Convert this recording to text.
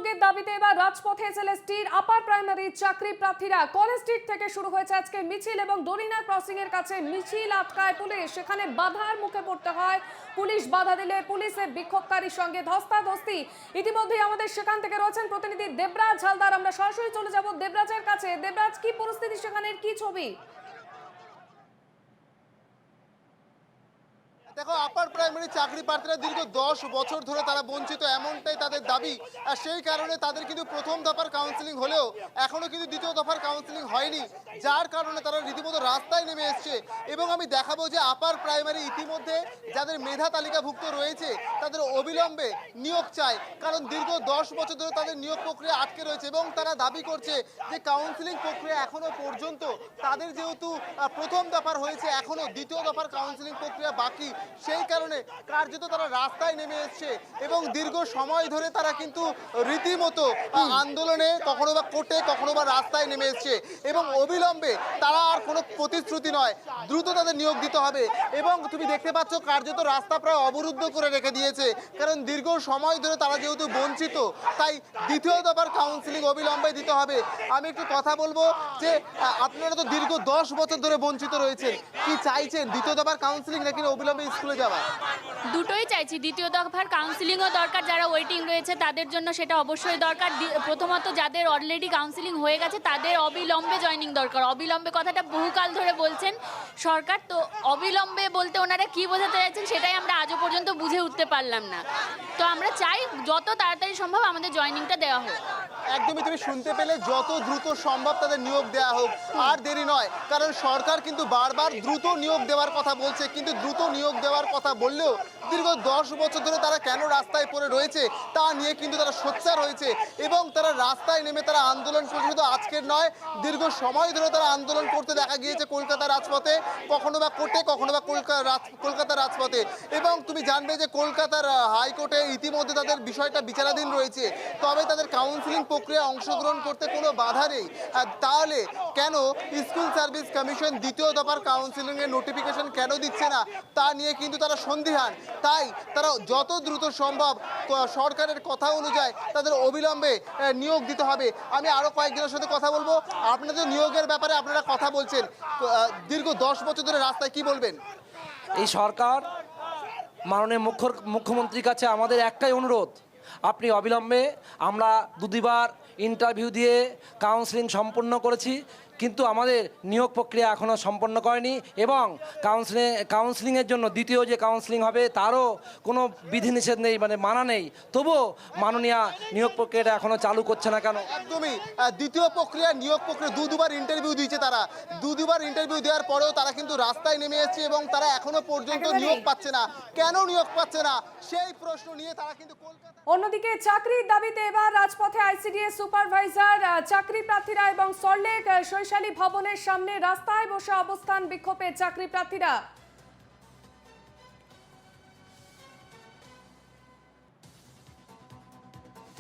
নিয়োগের দাবিতে এবার রাজপথে এসএলএসটির আপার প্রাইমারি চাকরি প্রার্থীরা কলেজ স্ট্রিট থেকে শুরু হয়েছে আজকে মিছিল এবং ডরিনা ক্রসিং এর কাছে মিছিল আটকায় পুলিশ। সেখানে বাধার মুখে পড়তে হয়। পুলিশ বাধা দিলে পুলিশের বিক্ষোভকারীর সঙ্গে ধস্তাধস্তি। ইতিমধ্যেই আমাদের সেখান থেকে রয়েছেন প্রতিনিধি দেবরাজ হালদার। আমরা সরাসরি চলে যাব দেবরাজের কাছে। দেবরাজ, কি পরিস্থিতি সেখানের, কি ছবি? দেখো, আপার প্রাইমারি চাকরি প্রার্থীরা দীর্ঘ 10 বছর ধরে তারা বঞ্চিত, এমনটাই তাদের দাবি। আর সেই কারণে তাদের কিন্তু প্রথম দফার কাউন্সিলিং হলেও এখনো কিন্তু দ্বিতীয় দফার কাউন্সিলিং হয়নি, যার কারণে তারা রীতিমতো রাস্তায় নেমে এসছে। এবং আমি দেখাবো যে আপার প্রাইমারি ইতিমধ্যে যাদের মেধা তালিকাভুক্ত রয়েছে তাদের অবিলম্বে নিয়োগ চায়, কারণ দীর্ঘ 10 বছর ধরে তাদের নিয়োগ প্রক্রিয়া আটকে রয়েছে। এবং তারা দাবি করছে যে কাউন্সিলিং প্রক্রিয়া এখনো পর্যন্ত তাদের যেহেতু প্রথম দফার হয়েছে, এখনো দ্বিতীয় দফার কাউন্সিলিং প্রক্রিয়া বাকি, সেই কারণে কার্যত তারা রাস্তায় নেমে এসছে। এবং দীর্ঘ সময় ধরে তারা কিন্তু রীতিমতো আন্দোলনে, কখনো বা কোর্টে, কখনো বা রাস্তায় নেমে এসছে। এবং অবিলম্বে তারা আর কোনো প্রতিশ্রুতি নয়, দ্রুত তাদের নিয়োগ দিতে হবে। এবং তুমি দেখতে পাচ্ছ কার্যত রাস্তা প্রায় অবরুদ্ধ করে রেখে দিয়েছে, কারণ দীর্ঘ সময় ধরে তারা যেহেতু বঞ্চিত, তাই দ্বিতীয় দফার কাউন্সিলিং অবিলম্বে দিতে হবে। আমি একটু কথা বলবো যে আপনারা তো দীর্ঘ 10 বছর ধরে বঞ্চিত রয়েছেন, কি চাইছেন, দ্বিতীয় দফার কাউন্সিলিং নাকি অবিলম্বে স্কুলে যাওয়া? দুটোই চাইছি। দ্বিতীয় দফার কাউন্সিলিংও দরকার, যারা ওয়েটিং রয়েছে তাদের জন্য সেটা অবশ্যই দরকার। প্রথমত যাদের অলরেডি কাউন্সিলিং হয়ে গেছে তাদের অবিলম্বে জয়েনিং দরকার। অবিলম্বে কথাটা বহুকাল ধরে বলছেন সরকার, তো অবিলম্বে বলতে ওনারা কি বোঝাতে চাইছেন সেটাই আমরা আজও পর্যন্ত বুঝে উঠতে পারলাম না। তো আমরা চাই যত তাড়াতাড়ি সম্ভব আমাদের জয়েনিংটা দেওয়া হোক। একদমই, তুমি শুনতে পেলে, যত দ্রুত সম্ভব তাদের নিয়োগ দেওয়া হোক, আর দেরি নয়। কারণ সরকার কিন্তু বারবার দ্রুত নিয়োগ দেওয়ার কথা বলছে, কিন্তু দ্রুত নিয়োগ দেওয়ার কথা বললেও দীর্ঘ 10 বছর ধরে তারা কেন রাস্তায় পড়ে রয়েছে তা নিয়ে কিন্তু তারা সোচ্চার হয়েছে। এবং তারা রাস্তায় নেমে তারা আন্দোলন করছে, শুধু আজকের নয়, দীর্ঘ সময় ধরে তারা আন্দোলন করতে দেখা গিয়েছে কলকাতা রাজপথে, কখনো বা কোর্টে, কখনো বা কলকাতা রাজপথে। এবং তুমি জানবে যে কলকাতার হাইকোর্টে ইতিমধ্যে তাদের বিষয়টা বিচারাধীন রয়েছে, তবে তাদের কাউন্সিলিং প্রক্রিয়া অংশগ্রহণ করতে কোনো বাধা নেই। তাহলে কেন স্কুল সার্ভিস কমিশন দ্বিতীয় দফার কাউন্সিলিংয়ের নোটিফিকেশন কেন দিচ্ছে না তা নিয়ে কিন্তু তারা সন্দিহান। তাই তারা যত দ্রুত সম্ভব সরকারের কথা অনুযায়ী তাদের অবিলম্বে নিয়োগ দিতে হবে। আমি আরও কয়েকজনের সাথে কথা বলবো। আপনাদের নিয়োগের ব্যাপারে আপনারা কথা বলছেন, দীর্ঘ 10 বছর ধরে রাস্তায়, কি বলবেন? এই সরকার, মাননীয় মুখ্যমন্ত্রীর কাছে আমাদের একটাই অনুরোধ, আপনি অবিলম্বে, আমরা দুবার ইন্টারভিউ দিয়ে কাউন্সিলিং সম্পন্ন করেছি, কিন্তু আমাদের নিয়োগ প্রক্রিয়া এখনও সম্পন্ন করেনি। এবং কাউন্সিলিংয়ের জন্য দ্বিতীয় যে কাউন্সিলিং হবে তারও কোনো বিধিনিষেধ নেই, মানে মানা নেই। তবুও মাননীয় নিয়োগ প্রক্রিয়াটা এখনও চালু করছে না কেন? একদমই, দ্বিতীয় প্রক্রিয়া, নিয়োগ প্রক্রিয়া দুবার ইন্টারভিউ দিয়েছে তারা। দুবার ইন্টারভিউ দেওয়ার পরেও তারা কিন্তু রাস্তায় নেমে এসেছে এবং তারা এখনো পর্যন্ত নিয়োগ পাচ্ছে না। কেন নিয়োগ পাচ্ছে না সেই প্রশ্ন নিয়ে তারা কিন্তু কলকাতা। অন্যদিকে চাকরির দাবিতে এবার রাজপথে আইসিডিএস সুপারভাইজার, চাকরি প্রার্থীরা এবং সল্টলেক শৈশালী ভবনের সামনে রাস্তায় বসে অবস্থান বিক্ষোভে চাকরি প্রার্থীরা।